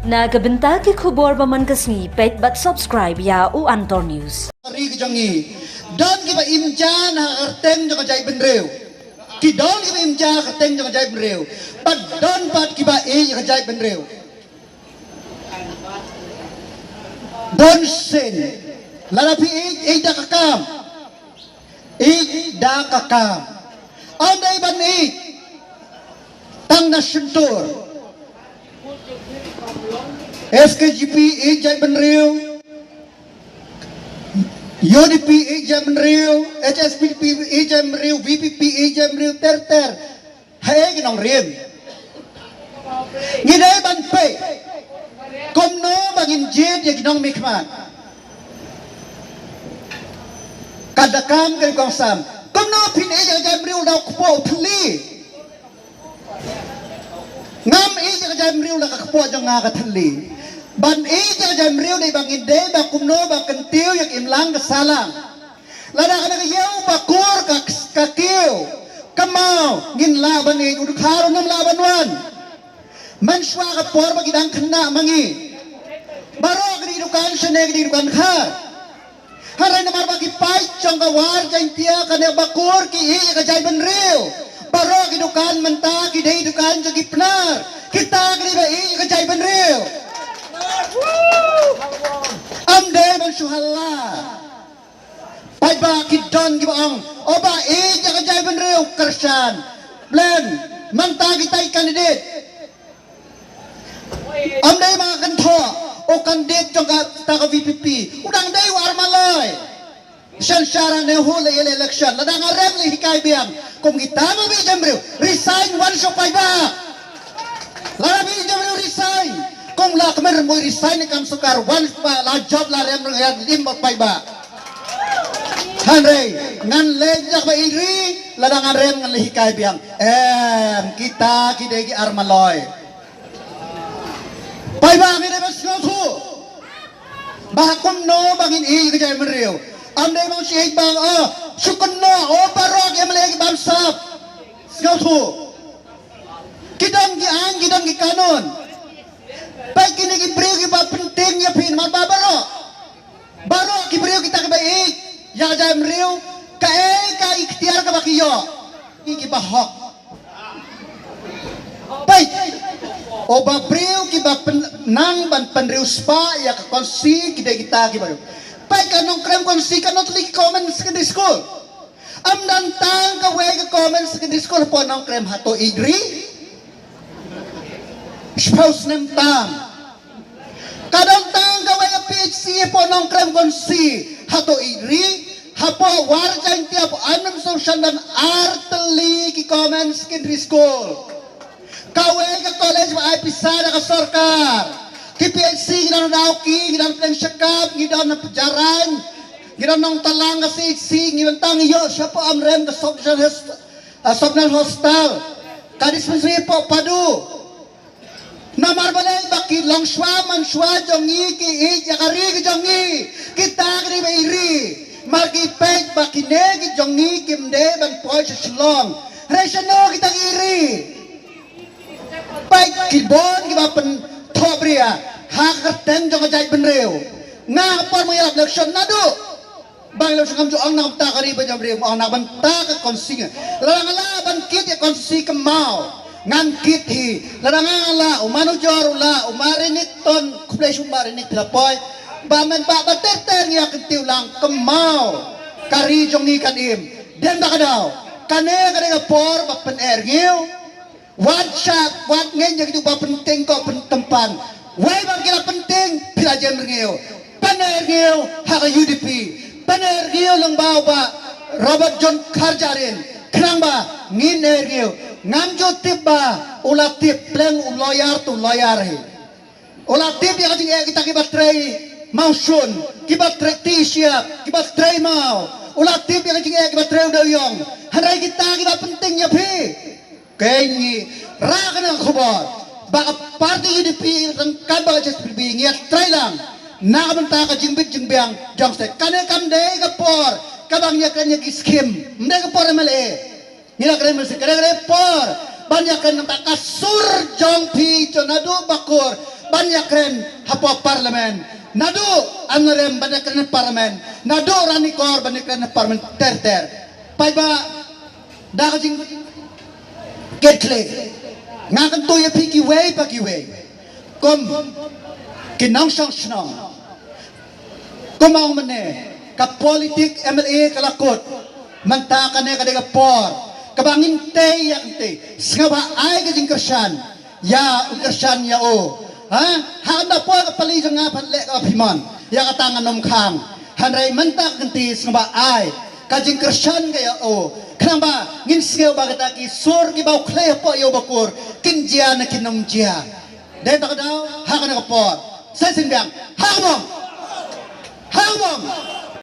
Nagabenta ki khubor baman kasni pet bat subscribe ya u Antor News. Ri ki jangi don ki ba imjan ha arteng jong jai benreu ki don ki ba imjan arteng jong jai benreu pat don pat ki ba e jai benreu don sen lala pi e da kakam andai ban e tang na sentur SKGP e jai benreu UDP ejam riu, HSPP ejam riu, VPP ejam riu ter hai cái nòng riêng như đấy ban pe công nó bằng in jet cái nòng mik man kadakam cái con sam công nó pin ejam riu đau kpo thli ngam ejam riu là kpo jang nga ka thli ban ija jam riu di bang inde ba kumno ba kentiu yak imlang kesalang lada kana ka yau ba kur ka kiu kamau ngin laban ni udu kharo nam laban wan man shwa ka por ba gidang khna mangi baro gdi dukan sene gdi dukan kha harai namar ba ki pai chong ka war jain tia kana ba kur ki i ka jai ban riu baro ki dukan menta ki dei dukan jagi pnar kita gdi ba i ka jai ban riu Amde man suhalla pai ba kidon ki baong oba e jaga jai ben reu kersan blen manta kita kandidat amde ma kan tho o kandidat jong ka ta ka VPP udang dai war malai san syara ne ho le election ladang arem le hikai biang kum kita ma bi jam reu resign one so pai ba la bi jam reu resign kung la kemer mo resign kam sukar one pa la job la rem nang lim bot pai ba hanre ngan le jak ba iri ladang rem ngan hikai biang kita kidegi armaloy pai ba mi de bas thu ba kum no bangin i ke jai meriu amdai bang si bang sukun no o barok em le bam sap ngau thu kidang ki kanon baik ini ki beriu ki ba penting ya pin ma baro ki beriu kita ke baik ya jam riu ka ikhtiar ka bakiyo ki ba hok baik o ba beriu ki ba nang ban penriu spa ya ka konsi kita ki baru baik kanong krem konsi kanong tli comment secondary school am dan tang ka we ka comment secondary school po nong krem hato igri spouse nem tam kadang tang gawai PhD po nong krem konsi hato iri hapo warjan tiap anam social dan arteli ki comment secondary school kawai ka college ba ay pisada ka sarkar ki PhD gidan nauki gidan plan syakap gidan na pejaran gidan nong talang ka siksi gidan tang iyo siapa amrem ka social hostel kadispensary po padu namar balay baki long shwa man shwa jongi ki i yakari ki jongi kita kri beiri marki pek baki ne ki jongi kimde ban poi shlong resano kita iri pek ki bon ki bapen thobria hak ten jong jai benreu nga por mo yap election nadu bang lo sakam jo ang nak ta kari ba jam reu ang nak ban ta ka konsing la ban kit ya konsi kemau ngan kiti larang la umanu jorula umarinit ton kuplay umarinit lapoy bamen ba bater ya kentiu lang kemau kari jong ni kanim den ba kadaw kane por ba pen ergiu wat shot wat ngen jadi ba penting ko pentempan wai bang kila penting pila jem ergiu pen ergiu ha UDP pen ergiu lang ba Robert John Karjarin kenang ba ngin ergiu ngamjo tip ba ulat tip pleng lawyer tu lawyer he ulat tip yang kita kibat tray mausun kibat tray t-shirt kibat tray mau ulat tip yang kibat tray doyong harai kita kibat pentingnya pi kenyi ra kana khobor ba party UDP kan ba just bingi tray lang na benta ka jingbit jingbiang jangste kane kamde ka por kabangnya kanya skim mde ka por male nila kare kare por banyak kan nampak kasur jong pi conado bakur banyak keren hapo parlemen nado anarem banyak keren parlemen nado rani kor banyak keren parlemen ter pai ba da jing ketle ngakan to ye piki way kom kinang sang snang komang mane ka politik MLA kalakot manta kane kadega por kabangin te yak te sngaba ay ka jing kersan ya kersan ya o ha handa po ka pali nga patle ka piman ya katangan nom khang hanrai manta kanti sngaba ay ka jing kersan ya o kanamba ngin sngeu bagata ki sur ki bau khle po yo bakur kinjia na kinom jia dai bakadaw ha kana ka por sa sinbyang ha bom